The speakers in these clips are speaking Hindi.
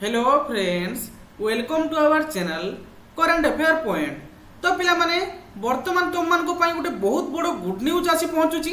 Hello friends, welcome to our channel current affair point. तो पिला माने वर्तमान तुम मान को पाई गोटे बहुत बड़ गुड न्यूज आसी पहुंचुची।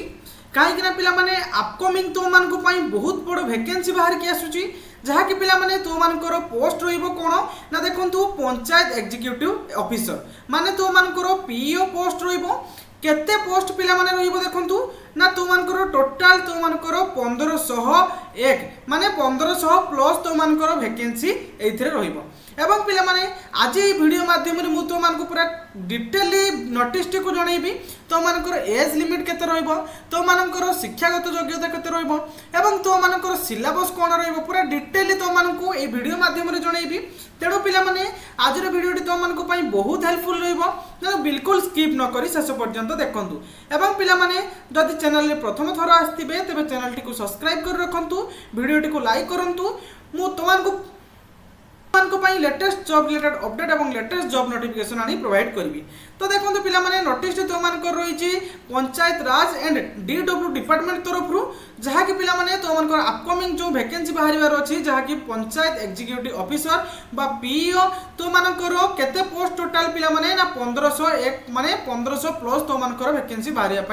कहीं ना पिला माने अपकमिंग तुम मान को पाई बहुत बड़ वैकेंसी बाहर की आसुची, जहा कि पिला माने तुम मानकर पोस्ट रहिबो कोन ना देखंतु पंचायत एग्जीक्यूटिव ऑफिसर माने तुम मानकर पीईओ पोस्ट रहिबो। केते पोस्ट पिला माने रहिबो देखंतु ना तुम मानकर टोटल तुम मानकर 1501 माने 1500 प्लस तुम मानकर वैकेंसी एथिरे रहिबो। एवं पिला माने आज ये वीडियो माध्यम रे मु तो मान को पूरा डिटेली नोटिस को जणैबी तो मानकर एज लिमिट केते रहिबो, तो मानकर शिक्षागत योग्यता केते रहिबो एवं तो मानकर सिलेबस कोन रहिबो पूरा डिटेली तो मान को ए वीडियो माध्यम रे जणैबी। तेणु पिला माने आज रे वीडियो तो मान को पई बहुत हेल्पफुल रहिबो, तेणु बिल्कुल स्किप न करी शेष पर्यंत देखंतु। एवं पिला माने जदि चैनल रे प्रथम थर आस्तिबे तेबे चैनल टी को सब्सक्राइब कर रखंतु, वीडियो टी को लाइक करंतु। मु तमान को लेटेस्ट जॉब रिलेटेड अपडेट और लेटेस्ट जॉब नोटिफिकेशन आनी प्रोवाइड करी। तो देखो पिला माने नोटिस तो मानकर रही पंचायत राज एंड डीडब्ल्यू डिपार्टमेंट तरफ जहाँ कि पिला माने तो मानकर अपकमिंग जो वैकेंसी बाहर अच्छी जहाँ कि पंचायत एग्जीक्यूटिव ऑफिसर बा पीईओ तो मानकर केते पोस्ट टोटाल पिला माने ना 1501 माने 1500 प्लस तो मानकर वैकेंसी बाहर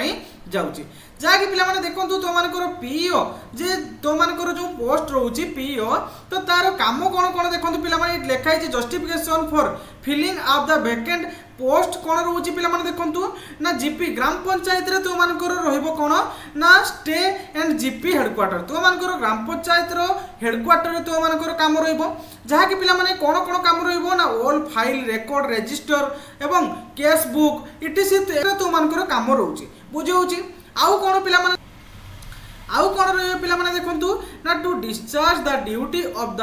जाउची। जहाँ कि पिला माने देखंतु तो मानकर पीईओ जे तो मानकर जो पोस्ट रोची पीईओ तो तार काम कोन कोन देखंतु पिला माने लिखाई जे justification for filling of the vacant post कोन रोची पिला माने देखंतु ना जीपी ग्राम पंचायत रे तो मानकर रहिबो कोन ना स्टे एंड जीपी हेडक्वार्टर तो मानकर ग्राम पंचायत रो हेडक्वार्टर तो मानकर काम रहिबो। जहाँ कि पिला माने कोन कोन काम रहिबो ना ऑल फाइल रिकॉर्ड रजिस्टर एवं केस बुक इटीसी तो मानकर काम रोची बुझौची। आउ कोन पिला माने देखंतु ना to discharge the duty of the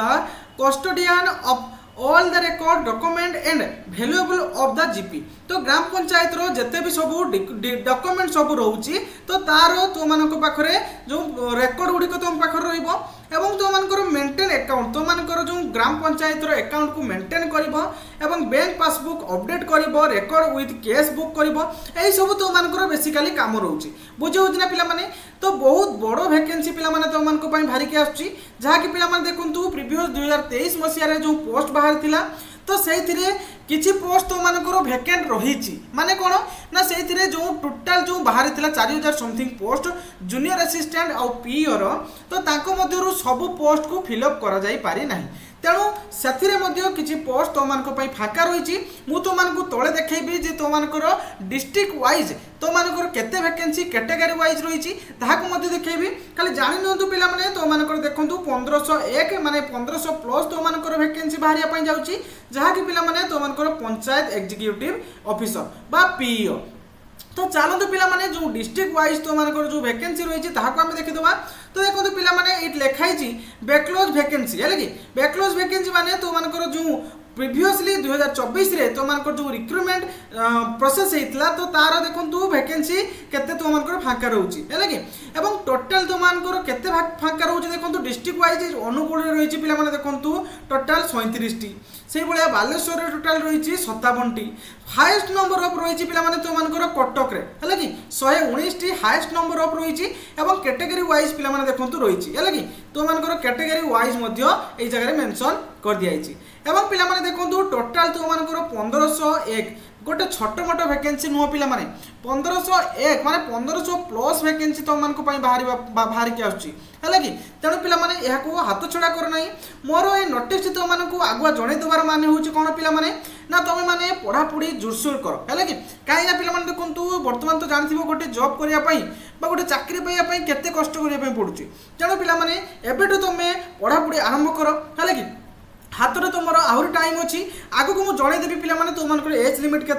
custodian of all the record document and valuable of the GP तो ग्राम पंचायत रो जते भी सब डॉक्यूमेंट सब रहउची तो तार तो मानक पाखरे जो रिकॉर्ड गुडी को तुम पाखर रहिबो एवं तो मानकर मेंटेन अकाउंट तो मानकर जो ग्राम पंचायत रो अकाउंट को मेंटेन करिवो एवं बैंक पासबुक अपडेट करिवो रिकॉर्ड विथ केस बुक करिवो एई सब तो मानकर बेसिकली काम रहउची बुझौछ ना पिला माने। तो बहुत बड़ वैकेंसी पिला माने तो मानक पई भारी के आछी जहाँ कि पिला माने देखंतु प्रीवियस 2023 मसिया रे जो पोस्ट बाहर थिला तो सेथिरे किछि पोस्ट तो मानकर वैकेंट रहिछि माने कोन ना सेथिरे जो टोटल जो बाहर थिला 4000 समथिंग पोस्ट जूनियर असिस्टेंट और पीईओ रो तो ताको मध्यरु सब पोस्ट को फिल अप करा जाई पारि नाही। तेणु से किसी पोस्ट तो मान फाँका रही तो मान तले देखी जे तो मानकर डिस्ट्रिक्ट वाइज तो मानकर केते वैकेंसी कैटेगरी वाइज रही देखी खाली जानी नियंतु पिला माने तो मानकर देखंतु 1501 माने 1500 प्लस तो मानकर वैकेंसी बाहरिया जाउची जहाँ कि पिला माने तो मानकर पंचायत एग्जीक्यूटिव ऑफिसर बा पीईओ। तो चलते पिला माने जो डिस्ट्रिक्ट वाइज तो मानकर जो वैकेंसी रही है देखीदबा। तो देखो पिला माने इट लिखाई बैकलॉज वैकेंसी है कि बैकलॉज वैकेंसी माने तो मानकर जो प्रीवियसली 2024 रे तो मानकर जो रिक्रुटमेंट प्रोसेस होता तो तार देखो वैकेंसी केते तो मानकर फाँका रोची है कि एवं टोटाल तो मानकर केते फाँका रोची देखो डिस्ट्रिक्ट वाइज अनुगुण रही पिला माने देखो टोटाल 37 टी से भाया बालेश्वर टोटाल रही 57 टी हाईएस्ट नंबर ऑफ रही पिला माने तो मानकर कटक रे है कि 119 टी हाईएस्ट नंबर ऑफ रही एवं कैटेगरी वाइज पिला माने देखो रही है कि तो मानकर कैटेगरी वाइज मध्य ए जगह मेंशन कर दिया एवं पिला माने देखो टोटाल तो मानकर 1501 गोटे छोट मोट वैकेंसी नुह पिला माने 1501 माने 1500 प्लस वैकेंसी तो मान को बाहर के आछी है कि तेणु पिला माने यहाको हाथ छड़ा कर नाही मोर ए नोटिस तो मान को आगुआ जणे देवार माने होची कोन पिला माने ना तुम माने पढ़ा पढ़ी जोरसोर कर है कि कहीं ना पिला माने देखंतु वर्तमान तो जानथिबो गोटे जॉब करिया पई बा गोटे चाकरी पाइया पई केते कष्ट करिया पई पडुची। तेणु पिला माने एबेटू तुमे पढ़ा पढ़ी आरंभ कर है कि हाथ में तुम आहरी टाइम अच्छी आगक मुझे जनईदेवी पे तुम एज लिमिट के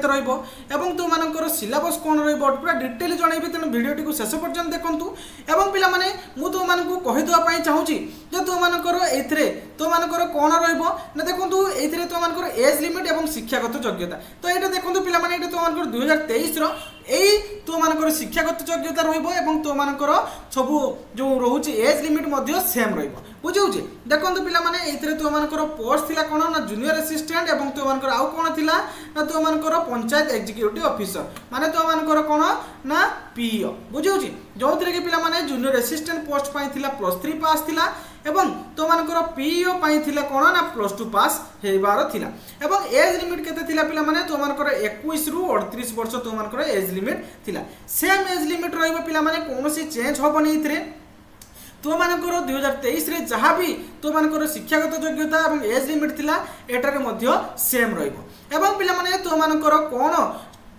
एवं तुम मान सिलेबस कौन पूरा डिटेल जनइबी तेणु भिडियो को शेष पर्यंत देखूँ एवं पे मुझे तुमको कहीदेवाई चाहूँगी जे तुम तुम कौन रहा देखूँ ये तुम एज लिमिट और शिक्षागत योग्यता तो ये देखो पे तुम 2023 रही तुम शिक्षागत योग्यता रुम सब जो रोचे एज लिमिट सेम रुझे देखो पे तुम पोस्ट थिला कोन ना जूनियर असिस्टेंट एवं तो आउ कोन थिला ना तो पंचायत एग्जीक्यूटिव ऑफिसर माने तो कोन ना पीईओ बुझौची जो कि पिला माने जूनियर असिस्टेंट पोस्ट पाई थिला +3 पास थिला एवं तो मानकर पीईओ पाई थिला कोन ना +2 पास हेबार थिला एवं एज लिमिट केते थिला पिला माने तो मानकर 21 रु 38 वर्ष तो मानकर एज लिमिट थिला सेम एज लिमिट रहइबो पिला माने कोनोसी चेंज होबनी इतरे तो मानकर 2023 रे जहाँ भी तो मानकर शिक्षागत योग्यता और एज लिमिट थिला एटारे मध्य सेम रहइबो एवं पिला माने तो मानकर कोन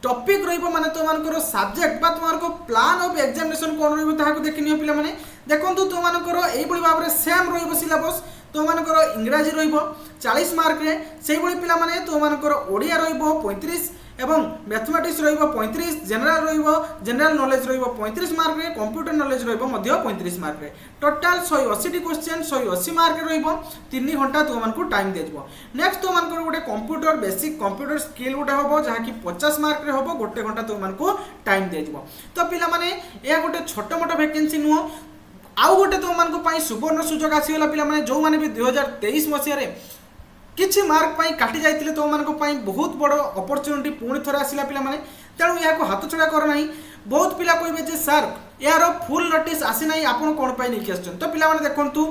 टॉपिक रहिबो माने तो मानकर सब्जेक्ट बा तुमारको प्लान ऑफ एग्जामिनेशन कोन रहिबो ताहाको देखिनियो पिला माने देखंतु तो मानकर एई बळी भाबरे सेम रहिबो सिलेबस तो मानकर इंग्रजी रहिबो 40 मार्क रे सेई बळी पिला माने तो मानकर ओडिया रहिबो 35 एवं मैथमेटिक्स रहिबो 35 जनरल रहिबो जनरल नॉलेज रहिबो 35 मार्क रे कंप्यूटर नॉलेज रहिबो मध्य 35 मार्क रे टोटल 180 टी क्वेश्चन 180 मार्क रहिबो 3 घंटा तो मानकु टाइम देजबो नेक्स्ट तो मानकर गोटे कंप्यूटर बेसिक कंप्यूटर स्किल गोटे होबो जहा कि 50 मार्क रे होबो गोटे घंटा तो मानकु टाइम देजबो तो पिला माने या गोटे छोट मोट वैकेंसी नुओ आउ गोटे तो मानकु पई सुवर्ण सुजोग आसीगला पिला माने जो माने भी 2023 मसिया रे किछि मार्क पाई काटी जाइतिले तो मानको पाई बहुत बड़ अपॉर्चुनिटी पुणी थरे आसिला पिला माने तेणु या हाथ छड़ा कर नाही बहुत पिला कहबे जे सर यार फुल नोटिस आसी नाही आपण कोन पाई नै केस्चन तो पिला माने देखंतु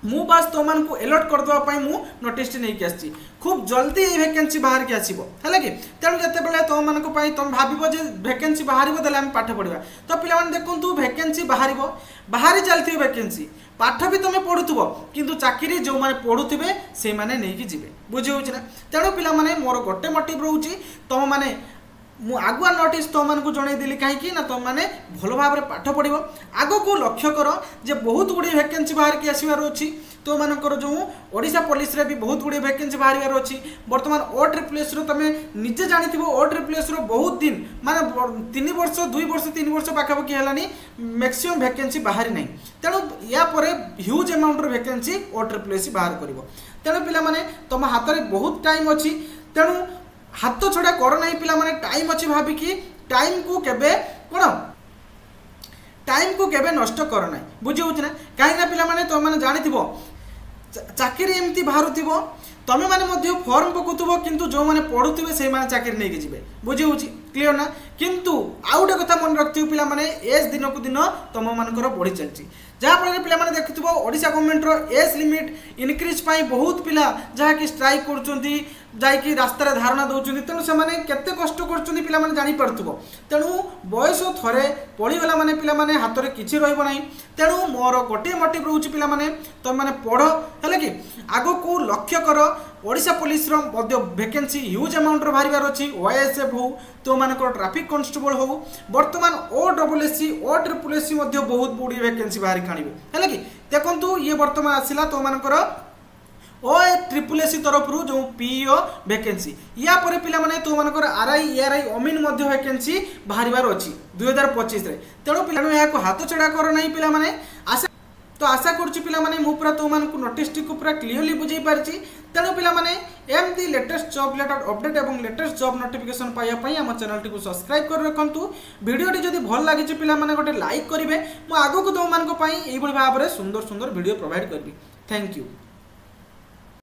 मु बास तो मान को अलर्ट कर दवा पाई मु नोटिस नै के आसी खूब जल्दी ए वैकेंसी बाहर के आसीबो हैला कि तेणु जते बेले तो मान को पाई तुम भाबिबो जे वैकेंसी बाहरिबो देले हम पाठ पढिबा तो पिला माने देखंतु वैकेंसी बाहरिबो बाहरी चलती वैकेंसी पाठ भी तुम पढ़ुव किंतु चाकरी जो मैंने पढ़ुवे से मैंने नहीं जीवे बुझी हो तेणु पिला माने मोर गोटे मोटिव रोचे तुम मैंने मु आगुआ नोटिस तुम मानक जनईदेली कहीं तुम मैंने भल भाव में पाठ पढ़ आग को लक्ष्य कर जे बहुत गुड़ी वैकेंसी बाहर की आसबार अच्छी तो मानकर जो ओडिशा पुलिस रे भी बहुत गुड़ी वैकेंसी बाहर अच्छी बर्तमान OSSS तुम निजे जानी OSSS बहुत दिन माने 3 वर्ष 2 वर्ष 3 वर्ष पाखापाखि है मैक्सिमम वैकेंसी बाहरी ना तेणु या ह्यूज अमाउंट वैकेंसी OSSS बाहर कर तेणु पिला माने तुम हाथ में बहुत टाइम अच्छी तेणु हाथ छड़ा कर ना पिला माने टाइम अच्छी भाविकी टाइम को केबे कोन टाइम को केबे नष्ट कर ना बुझी हो कहीं पिला माने तुम मैंने जानी चाकरी एमती बाहर तमें मैंने फॉर्म पकाउव किंतु जो मैंने पढ़ुवे से मैंने चाकरी नहीं जी बुझी हो क्लीयर ना किंतु आउ गोटे कथा मन रखियो पिला माने एज दिन को दिन तुम मानकर बढ़ी चलती जहाँफल पिला माने देखुथिबो Odisha government age limit increase पाई बहुत पिला जहाँकि स्ट्राइक करछंती जाइकी रास्तार धारणा दौरान तेणु से केते कष्ट कर पिला माने जानी पारथुबो तेणु बयस थरे पढ़ीगला माने पिला माने हाथ में किछि रहइबो नाही तेणु मोर गोटे मोटिव रोचे पिला माने तुम माने पढ़ है कि आग को लक्ष्य कर Odisha police vacancy huge amount बाहर अच्छी OSF हो तो मानकर ट्रैफिक कांस्टेबल हो बर्तमान OSSC OSSS बहुत बड़ी वैकेंसी बाहर काणिबे है कि देखंतु ये बर्तमान आसिला तो मानकर OSSC तरफ जो PEO वैकेंसी या पर पिला माने तो मानकर RI ARI अमीन मध्य वैकेंसी बाहर अच्छी 2025 रे तेणु पिला या हाथ छड़ा कर नहीं पिला माने आशा तो आशा करुच्ची पिला माने मु पूरा तो मानकु नोटिस टी को पूरा क्लियरली बुझाई पारची तेणु पिला माने एमती लेटेस्ट जॉब रिलेटेड अपडेट एवं लेटेस्ट जॉब नोटिफिकेशन पाइबा पई हम चैनल टी को सब्सक्राइब कर रखंतु वीडियो टी जदी भल लागिची पिला माने गोटे लाइक करिवे मु आगो को तो मानको पई एई बळी भाबरे सुंदर सुंदर वीडियो प्रोवाइड करबी थैंक यू।